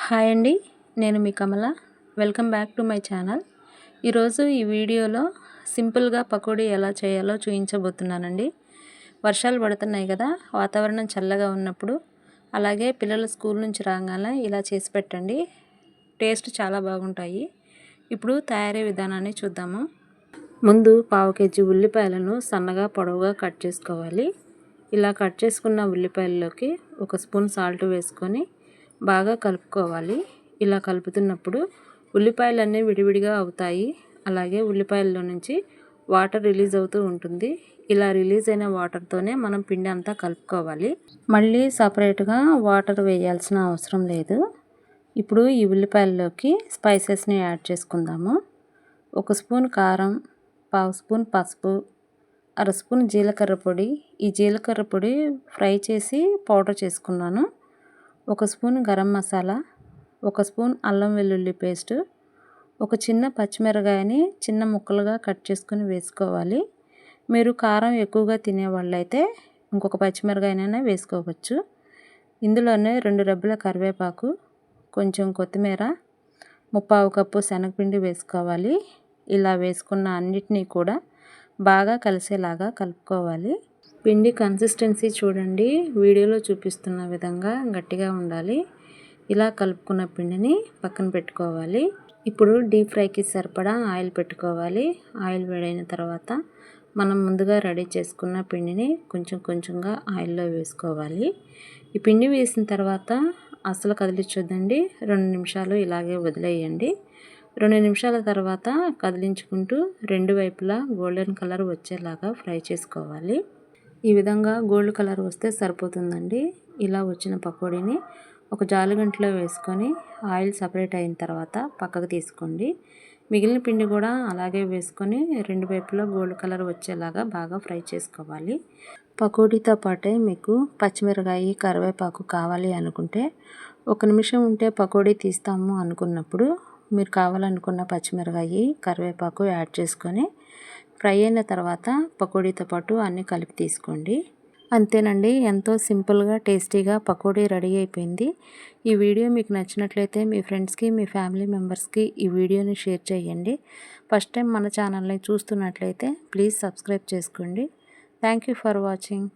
Hi అండి, నేను మీ Kamala. Welcome back to my channel. ఈరోజు ఈ వీడియోలో సింపుల్గా పకోడీ ఎలా చేయాలో చూపించబోతున్నానండి. వర్షాలు పడుతున్నాయి కదా, వాతావరణం చల్లగా ఉన్నప్పుడు అలాగే పిల్లలు స్కూల్ నుంచి రాగానే ఇలా చేసి పెట్టండి. టేస్ట్ చాలా బాగుంటాయి. ఇప్పుడు తయారీ విధానాన్ని చూద్దాము. ముందు 1/2 కేజీ ఉల్లిపాయలను సన్నగా పొడవుగా కట్ చేసుకోవాలి. ఇలా కట్ చేసుకున్న ఉల్లిపాయల్లోకి 1 స్పూన్ సాల్ట్ వేసుకొని బాగా కలుపుకోవాలి. ఇలా కలుపుతున్నప్పుడు ఉల్లిపాయలన్నీ విడివిడిగా అవుతాయి. అలాగే ఉల్లిపాయల్లో నుంచి వాటర్ రిలీజ్ అవుతూ ఉంటుంది. ఇలా రిలీజ్ అయిన వాటర్తోనే మనం పిండి అంతా కలుపుకోవాలి. మళ్ళీ సపరేట్గా వాటర్ వేయాల్సిన అవసరం లేదు. ఇప్పుడు ఈ ఉల్లిపాయల్లోకి స్పైసెస్ని యాడ్ చేసుకుందాము. 1 స్పూన్ కారం, 1/2 స్పూన్ పసుపు, 1/2 స్పూన్ జీలకర్ర పొడి. ఈ జీలకర్ర పొడి ఫ్రై చేసి పౌడర్ చేసుకున్నాను. 1 స్పూన్ గరం మసాలా, 1 స్పూన్ అల్లం వెల్లుల్లి పేస్టు, 1 చిన్న పచ్చిమిరకాయని చిన్న ముక్కలుగా కట్ చేసుకొని వేసుకోవాలి. మీరు కారం ఎక్కువగా తినేవాళ్ళైతే ఇంకొక పచ్చిమిరకాయనైనా వేసుకోవచ్చు. ఇందులోనే 2 రెబ్బల కరివేపాకు, కొంచెం కొత్తిమీర, 1/4 కప్పు శనగపిండి వేసుకోవాలి. ఇలా వేసుకున్న అన్నిటినీ కూడా బాగా కలిసేలాగా కలుపుకోవాలి. పిండి కన్సిస్టెన్సీ చూడండి, వీడియోలో చూపిస్తున్న విధంగా గట్టిగా ఉండాలి. ఇలా కలుపుకున్న పిండిని పక్కన పెట్టుకోవాలి. ఇప్పుడు డీప్ ఫ్రైకి సరిపడా ఆయిల్ పెట్టుకోవాలి. ఆయిల్ వేడైన తర్వాత మనం ముందుగా రెడీ చేసుకున్న పిండిని కొంచెం కొంచెంగా ఆయిల్లో వేసుకోవాలి. ఈ పిండి వేసిన తర్వాత అసలు కదిలించొద్దండి. 2 నిమిషాలు ఇలాగే వదిలేయండి. 2 నిమిషాల తర్వాత కదిలించుకుంటూ 2 వైపులా గోల్డెన్ కలర్ వచ్చేలాగా ఫ్రై చేసుకోవాలి. ఈ విధంగా గోల్డ్ కలర్ వస్తే సరిపోతుందండి. ఇలా వచ్చిన పకోడీని ఒక జాలిగంటలో వేసుకొని ఆయిల్ సపరేట్ అయిన తర్వాత పక్కకు తీసుకోండి. మిగిలిన పిండి కూడా అలాగే వేసుకొని 2 వైపులా గోల్డ్ కలర్ వచ్చేలాగా బాగా ఫ్రై చేసుకోవాలి. పకోడీతో పాటే మీకు పచ్చిమిరకాయ, కరివేపాకు కావాలి అనుకుంటే 1 నిమిషం ఉంటే పకోడీ తీస్తాము అనుకున్నప్పుడు మీరు కావాలనుకున్న పచ్చిమిరకాయ, కరివేపాకు యాడ్ చేసుకొని ఫ్రై అయిన తర్వాత పకోడీతో పాటు అన్నీ కలిపి తీసుకోండి. అంతేనండి, ఎంతో సింపుల్గా టేస్టీగా పకోడీ రెడీ అయిపోయింది. ఈ వీడియో మీకు నచ్చినట్లయితే మీ ఫ్రెండ్స్కి, మీ ఫ్యామిలీ మెంబర్స్కి ఈ వీడియోని షేర్ చేయండి. ఫస్ట్ టైం మన ఛానల్ని చూస్తున్నట్లయితే ప్లీజ్ సబ్స్క్రైబ్ చేసుకోండి. Thank you for watching.